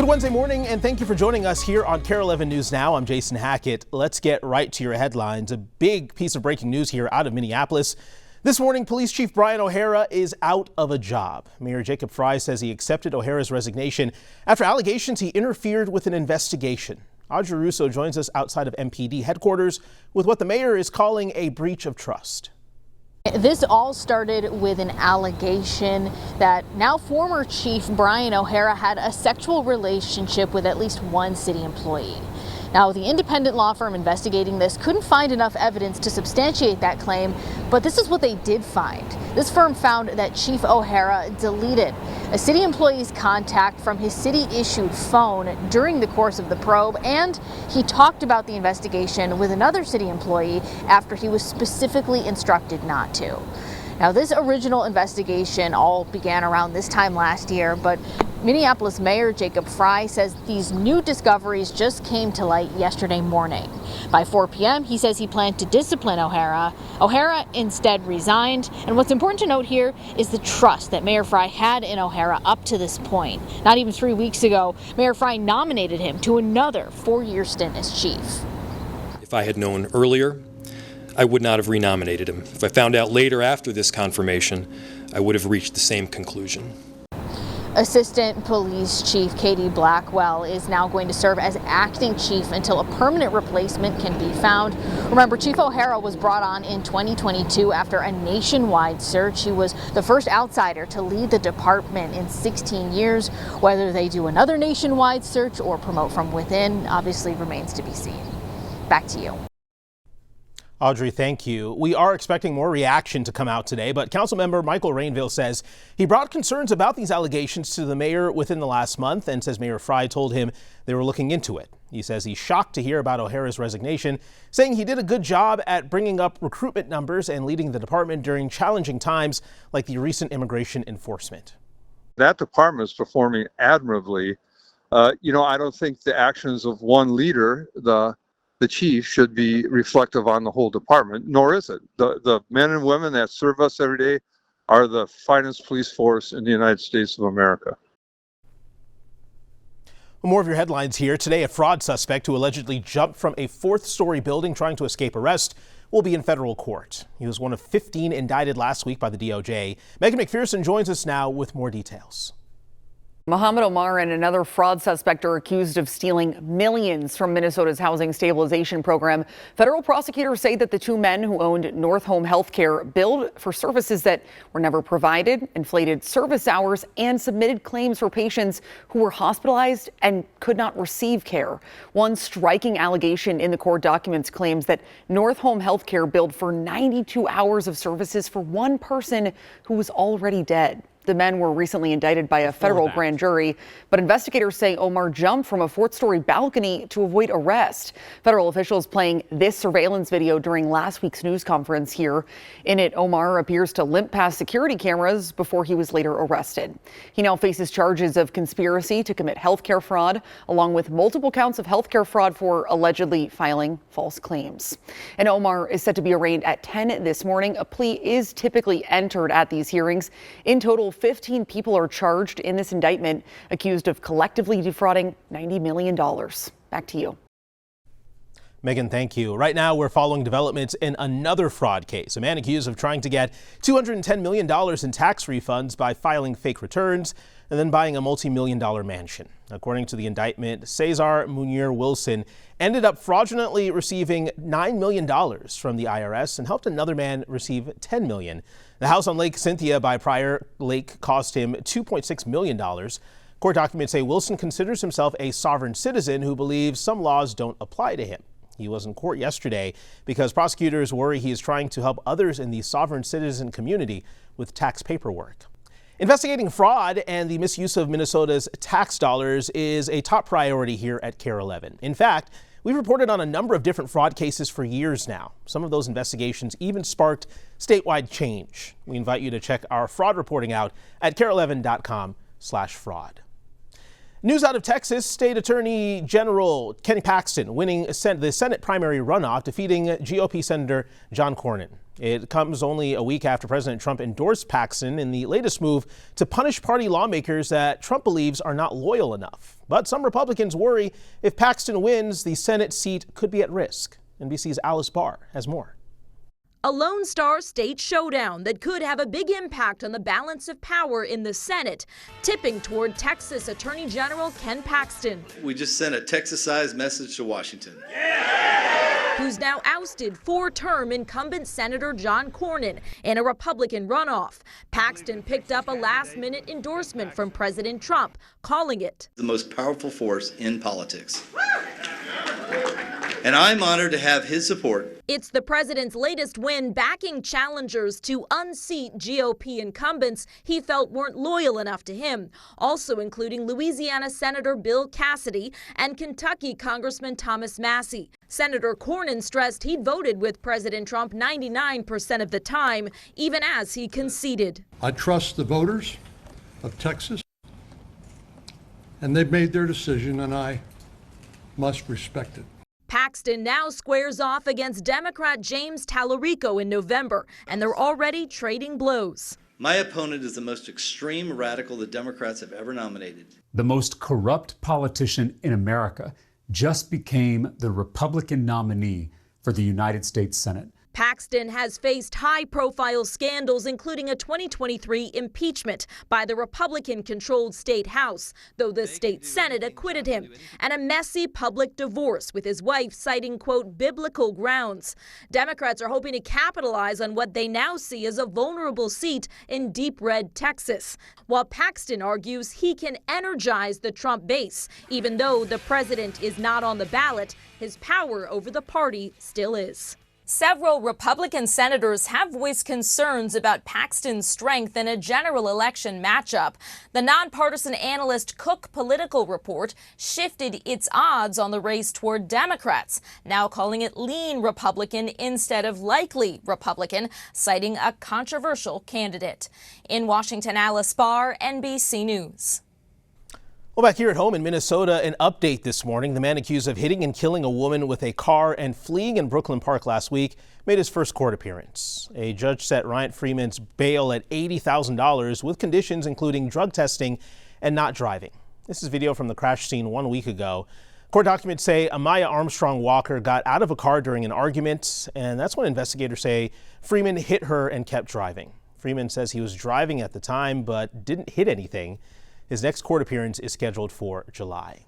Good Wednesday morning, and thank you for joining us here on KARE 11 News Now. I'm Jason Hackett. Let's get right to your headlines. A big piece of breaking news here out of Minneapolis. This morning, Police Chief Brian O'Hara is out of a job. Mayor Jacob Frey says he accepted O'Hara's resignation after allegations he interfered with an investigation. Audrey Russo joins us outside of MPD headquarters with what the mayor is calling a breach of trust. This all started with an allegation that now former Chief Brian O'Hara had a sexual relationship with at least one city employee. Now, the independent law firm investigating this couldn't find enough evidence to substantiate that claim, but this is what they did find. This firm found that Chief O'Hara deleted a city employee's contact from his city-issued phone during the course of the probe, and he talked about the investigation with another city employee after he was specifically instructed not to. Now, this original investigation all began around this time last year, but Minneapolis Mayor Jacob Frey says these new discoveries just came to light yesterday morning. By 4 p.m., he says he planned to discipline O'Hara. O'Hara instead resigned. And what's important to note here is the trust that Mayor Frey had in O'Hara up to this point. Not even 3 weeks ago, Mayor Frey nominated him to another 4-year stint as chief. If I had known earlier, I would not have renominated him. If I found out later after this confirmation, I would have reached the same conclusion. Assistant Police Chief Katie Blackwell is now going to serve as acting chief until a permanent replacement can be found. Remember, Chief O'Hara was brought on in 2022 after a nationwide search. He was the first outsider to lead the department in 16 years. Whether they do another nationwide search or promote from within obviously remains to be seen. Back to you. Audrey, thank you. We are expecting more reaction to come out today, but Councilmember Michael Rainville says he brought concerns about these allegations to the mayor within the last month and says Mayor Frey told him they were looking into it. He says he's shocked to hear about O'Hara's resignation, saying he did a good job at bringing up recruitment numbers and leading the department during challenging times like the recent immigration enforcement. That department is performing admirably. I don't think the actions of one leader, the chief, should be reflective on the whole department, nor is it. The men and women that serve us every day are the finest police force in the United States of America. More of your headlines here. Today, a fraud suspect who allegedly jumped from a 4th-story building trying to escape arrest will be in federal court. He was one of 15 indicted last week by the DOJ. Megan McPherson joins us now with more details. Mohammed Omar and another fraud suspect are accused of stealing millions from Minnesota's housing stabilization program. Federal prosecutors say that the two men who owned North Home Healthcare billed for services that were never provided, inflated service hours, and submitted claims for patients who were hospitalized and could not receive care. One striking allegation in the court documents claims that North Home Healthcare billed for 92 hours of services for one person who was already dead. The men were recently indicted by a federal grand jury, but investigators say Omar jumped from a 4th-story balcony to avoid arrest. Federal officials playing this surveillance video during last week's news conference here. In it, Omar appears to limp past security cameras before he was later arrested. He now faces charges of conspiracy to commit healthcare fraud, along with multiple counts of healthcare fraud for allegedly filing false claims. And Omar is set to be arraigned at 10 this morning. A plea is typically entered at these hearings. In total, 15 people are charged in this indictment, accused of collectively defrauding $90 million. Back to you. Megan, thank you. Right now, we're following developments in another fraud case. A man accused of trying to get $210 million in tax refunds by filing fake returns and then buying a multi-million-dollar mansion. According to the indictment, Cesar Munir Wilson ended up fraudulently receiving $9 million from the IRS and helped another man receive $10 million. The house on Lake Cynthia by Prior Lake cost him $2.6 million. Court documents say Wilson considers himself a sovereign citizen who believes some laws don't apply to him. He was in court yesterday because prosecutors worry he is trying to help others in the sovereign citizen community with tax paperwork. Investigating fraud and the misuse of Minnesota's tax dollars is a top priority here at KARE 11. In fact, we've reported on a number of different fraud cases for years now. Some of those investigations even sparked statewide change. We invite you to check our fraud reporting out at kare11.com/fraud. News out of Texas, State Attorney General Kenny Paxton winning the Senate primary runoff, defeating GOP Senator John Cornyn. It comes only a week after President Trump endorsed Paxton in the latest move to punish party lawmakers that Trump believes are not loyal enough. But some Republicans worry if Paxton wins, the Senate seat could be at risk. NBC's Alice Barr has more. A Lone Star state showdown that could have a big impact on the balance of power in the Senate, tipping toward Texas Attorney General Ken Paxton. We just sent a Texas-sized message to Washington. Who's now ousted four-term incumbent Senator John Cornyn in a Republican runoff. Paxton picked up a last-minute endorsement from President Trump, calling it the most powerful force in politics. And I'm honored to have his support. It's the president's latest win backing challengers to unseat GOP incumbents he felt weren't loyal enough to him, also including Louisiana Senator Bill Cassidy and Kentucky Congressman Thomas Massie. Senator Cornyn stressed he'd voted with President Trump 99% of the time, even as he conceded. I trust the voters of Texas, and they've made their decision, and I must respect it. Paxton now squares off against Democrat James Tallarico in November, and they're already trading blows. My opponent is the most extreme radical the Democrats have ever nominated. The most corrupt politician in America just became the Republican nominee for the United States Senate. Paxton has faced high-profile scandals, including a 2023 impeachment by the Republican-controlled state House, though the state Senate acquitted him, and a messy public divorce with his wife citing, quote, biblical grounds. Democrats are hoping to capitalize on what they now see as a vulnerable seat in deep red Texas, while Paxton argues he can energize the Trump base. Even though the president is not on the ballot, his power over the party still is. Several Republican senators have voiced concerns about Paxton's strength in a general election matchup. The nonpartisan analyst Cook Political Report shifted its odds on the race toward Democrats, now calling it lean Republican instead of likely Republican, citing a controversial candidate. In Washington, Alice Barr, NBC News. Well, back here at home in Minnesota, an update this morning. The man accused of hitting and killing a woman with a car and fleeing in Brooklyn Park last week made his first court appearance. A judge set Ryan Freeman's bail at $80,000 with conditions including drug testing and not driving. This is video from the crash scene 1 week ago. Court documents say Amaya Armstrong Walker got out of a car during an argument, and that's when investigators say Freeman hit her and kept driving. Freeman says he was driving at the time but didn't hit anything. His next court appearance is scheduled for July.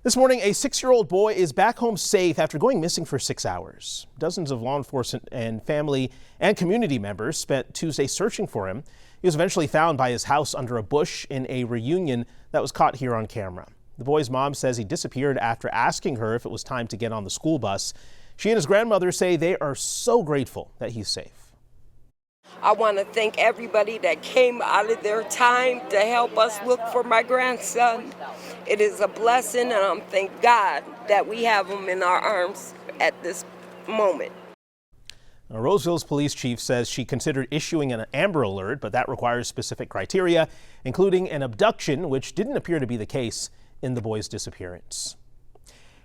This morning, a 6-year-old boy is back home safe after going missing for 6 hours. Dozens of law enforcement and family and community members spent Tuesday searching for him. He was eventually found by his house under a bush in a reunion that was caught here on camera. The boy's mom says he disappeared after asking her if it was time to get on the school bus. She and his grandmother say they are so grateful that he's safe. I want to thank everybody that came out of their time to help us look for my grandson. It is a blessing, and thank God that we have him in our arms at this moment. Now, Roseville's police chief says she considered issuing an Amber Alert, but that requires specific criteria, including an abduction, which didn't appear to be the case in the boy's disappearance.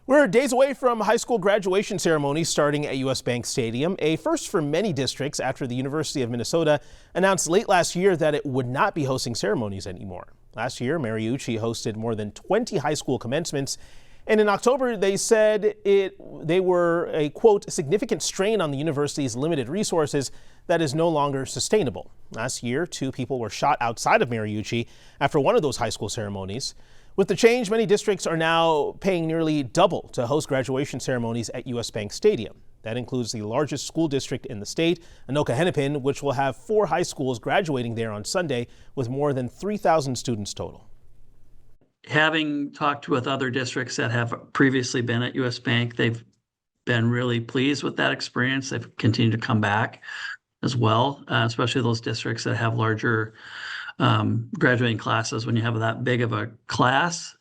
We're days away from high school graduation ceremonies starting at U.S. Bank Stadium, a first for many districts after the University of Minnesota announced late last year that it would not be hosting ceremonies anymore. Last year, Mariucci hosted more than 20 high school commencements, and in October they said they were a, quote, significant strain on the university's limited resources that is no longer sustainable. Last year, 2 people were shot outside of Mariucci after one of those high school ceremonies. With the change, many districts are now paying nearly double to host graduation ceremonies at U.S. Bank Stadium. That includes the largest school district in the state, Anoka-Hennepin, which will have 4 high schools graduating there on Sunday with more than 3,000 students total. Having talked with other districts that have previously been at U.S. Bank, they've been really pleased with that experience. They've continued to come back as well, especially those districts that have larger graduating classes. When you have that big of a class,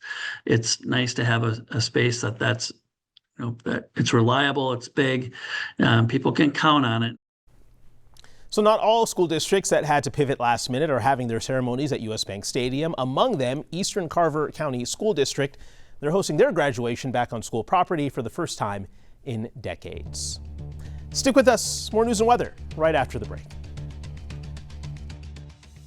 it's nice to have a space that's that it's reliable, it's big, people can count on it. So not all school districts that had to pivot last minute are having their ceremonies at U.S. Bank Stadium. Among them, Eastern Carver County School District. They're hosting their graduation back on school property for the first time in decades. Stick with us. More news and weather right after the break.